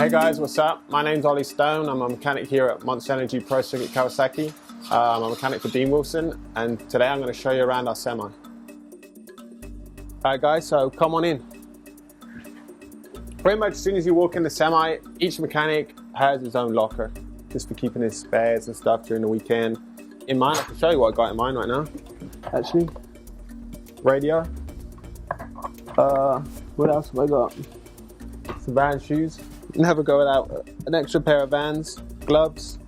Hey guys, what's up? My name's Olly Stone. I'm a mechanic here at Monster Energy Pro Circuit Kawasaki. I'm a mechanic for Dean Wilson, and today I'm going to show you around our semi. Alright guys, so come on in. Pretty much as soon as you walk in the semi, each mechanic has his own locker, just for keeping his spares and stuff during the weekend. In mine, I can show you what I got in mine right now. Actually, radio. What else have I got? Some Vans shoes. Never go without an extra pair of Vans, gloves,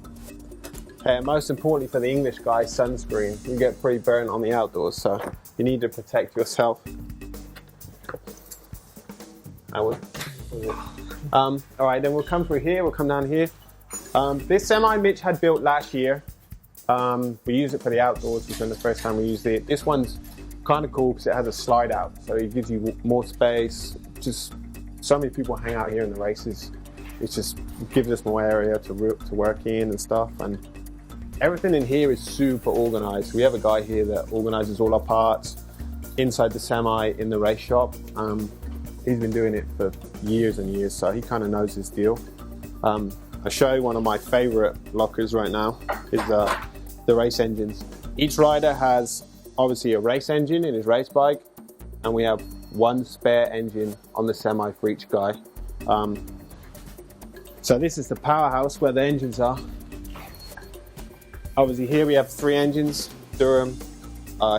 and most importantly for the English guy, sunscreen. You get pretty burnt on the outdoors, so you need to protect yourself. Alright, then we'll come through here, we'll come down here. This semi Mitch had built last year. We used it for the outdoors, this was the first time we used it. This one's kind of cool because it has a slide out, so it gives you more space. Just so many people hang out here in the races. It just gives us more area to work in and stuff, and everything in here is super organized. We have a guy here that organizes all our parts inside the semi in the race shop. He's been doing it for years and years, so he kind of knows his deal. I'll show you one of my favorite lockers right now is the race engines. Each rider has obviously a race engine in his race bike, and we have one spare engine on the semi for each guy. So this is the powerhouse where the engines are. Obviously here we have 3 engines, Durham,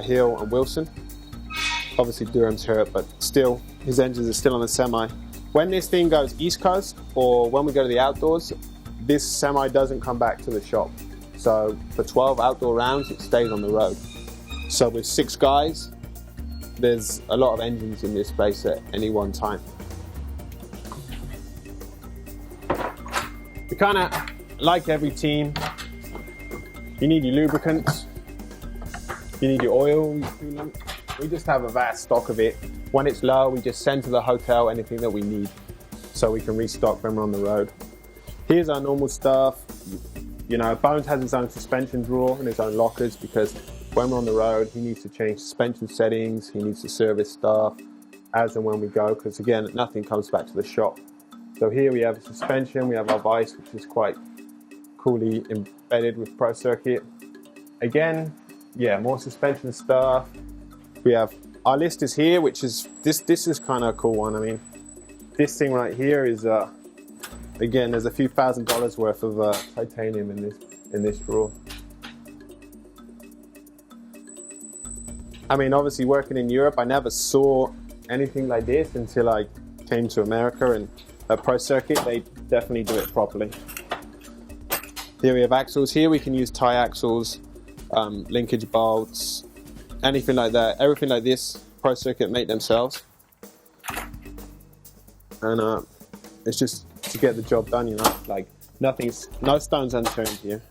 Hill and Wilson. Obviously Durham's hurt, but still his engines are still on the semi. When this thing goes East Coast or when we go to the outdoors, this semi doesn't come back to the shop. So for 12 outdoor rounds it stays on the road. So with 6 guys, there's a lot of engines in this space at any one time. We kind of, like every team, you need your lubricants, you need your oil, your coolant. We just have a vast stock of it. When it's low, we just send to the hotel anything that we need so we can restock when we're on the road. Here's our normal stuff. You know, Bones has his own suspension drawer and his own lockers because when we're on the road, he needs to change suspension settings, he needs to service stuff as and when we go, because again, nothing comes back to the shop. So here we have suspension, we have our vise, which is quite coolly embedded with Pro Circuit. Again, yeah, more suspension stuff. We have, our list is here, which is, this is kind of a cool one. I mean, this thing right here is, again, there's a few $1,000s worth of titanium in this drawer. I mean, obviously working in Europe, I never saw anything like this until I came to America, and at Pro Circuit, they definitely do it properly. Here we have axles. Here we can use tie axles, linkage bolts, anything like that. Everything like this, Pro Circuit make themselves. And it's just to get the job done, you know, like no stones unturned here.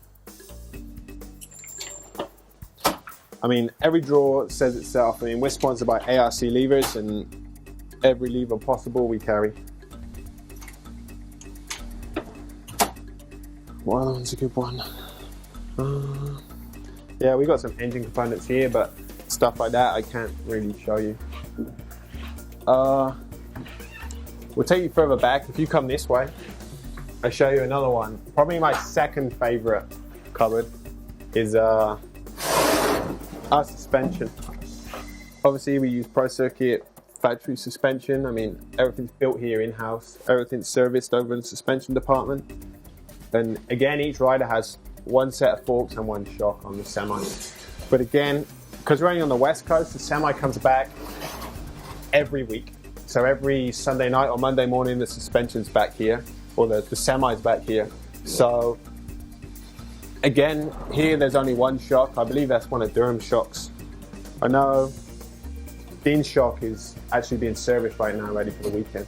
I mean, every drawer says itself. I mean, we're sponsored by ARC levers, and every lever possible we carry. What one's a good one? Yeah, we got some engine components here, but stuff like that I can't really show you. We'll take you further back. If you come this way, I'll show you another one. Probably my second favorite cupboard is our suspension. Obviously we use Pro Circuit factory suspension. I mean, everything's built here in-house. Everything's serviced over in the suspension department. And again, each rider has one set of forks and one shock on the semi. But again, because we're only on the West Coast, the semi comes back every week. So every Sunday night or Monday morning, the suspension's back here, or the semi's back here. So again, here there's only one shock. I believe that's one of Durham's shocks. I know Dean's shock is actually being serviced right now, ready for the weekend.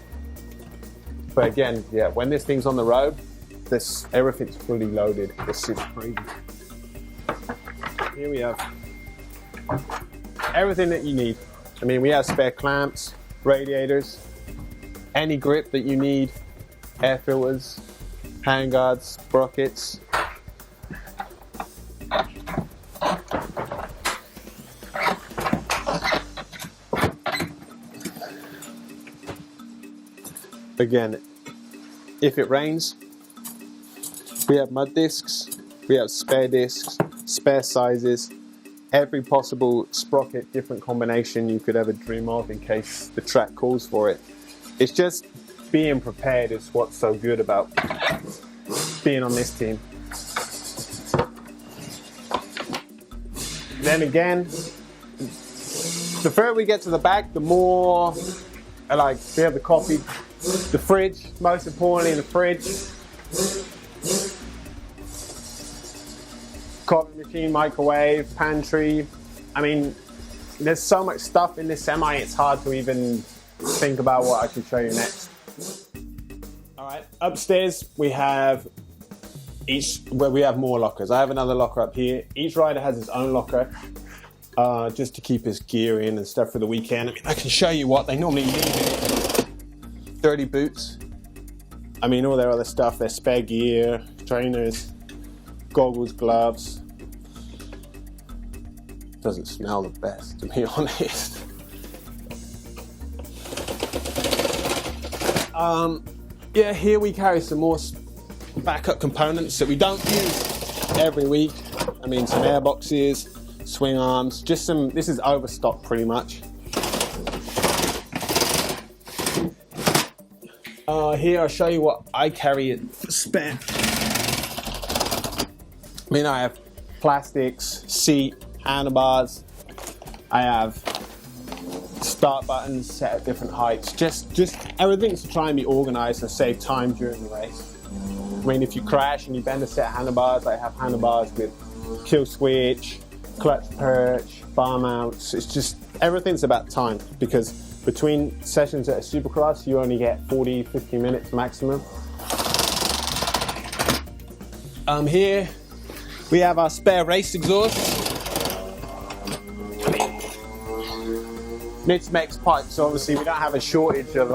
But again, yeah, when this thing's on the road, everything's fully loaded. This is crazy. Here we have everything that you need. I mean, we have spare clamps, radiators, any grip that you need, air filters, handguards, sprockets. Again, if it rains. We have mud discs, we have spare discs, spare sizes, every possible sprocket, different combination you could ever dream of in case the track calls for it. It's just being prepared is what's so good about being on this team. Then again, the further we get to the back, the more, like, we have the coffee, the fridge, most importantly the fridge, coffee machine, microwave, pantry. I mean, there's so much stuff in this semi, it's hard to even think about what I can show you next. All right, upstairs we have where we have more lockers. I have another locker up here. Each rider has his own locker, just to keep his gear in and stuff for the weekend. I mean, I can show you what they normally leave in it. Dirty boots. I mean, all their other stuff, their spare gear, trainers, goggles, gloves. Doesn't smell the best, to be honest. Yeah, here we carry some more backup components that we don't use every week. I mean, some air boxes, swing arms, just some, this is overstock pretty much. Here I'll show you what I carry it spare. I mean, I have plastics, seat, handlebars. I have start buttons set at different heights. Just everything to try and be organized and save time during the race. I mean, if you crash and you bend a set of handlebars, I have handlebars with kill switch, clutch perch, bar mounts. It's just, everything's about time, because between sessions at a supercross, you only get 40, 50 minutes maximum. Here we have our spare race exhaust. Mid-mix pipes, so obviously we don't have a shortage of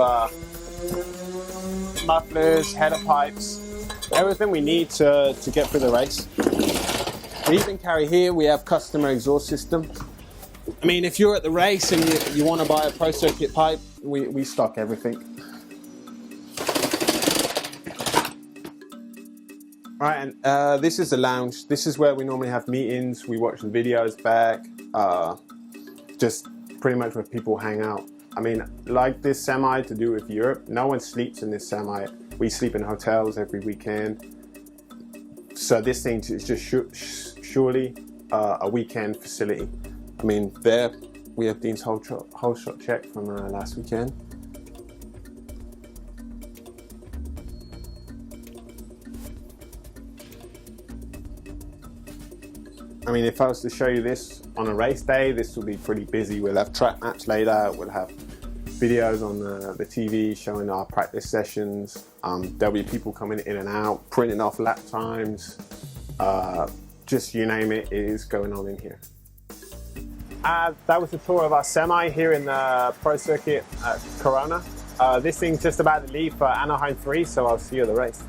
mufflers, header pipes, everything we need to get through the race. We even carry here, we have customer exhaust system. I mean, if you're at the race and you want to buy a pro circuit pipe, we stock everything. Right, and this is the lounge. This is where we normally have meetings. We watch the videos back, just pretty much where people hang out. I mean, like this semi to do with Europe, no one sleeps in this semi. We sleep in hotels every weekend. So this thing is just surely a weekend facility. I mean, there we have Dean's whole shot check from last weekend. I mean, if I was to show you this on a race day, this will be pretty busy. We'll have track maps laid out, we'll have videos on the TV showing our practice sessions. There'll be people coming in and out, printing off lap times, just you name it, it is going on in here. That was the tour of our semi here in the Pro Circuit at Corona. This thing's just about to leave for Anaheim 3, so I'll see you at the race.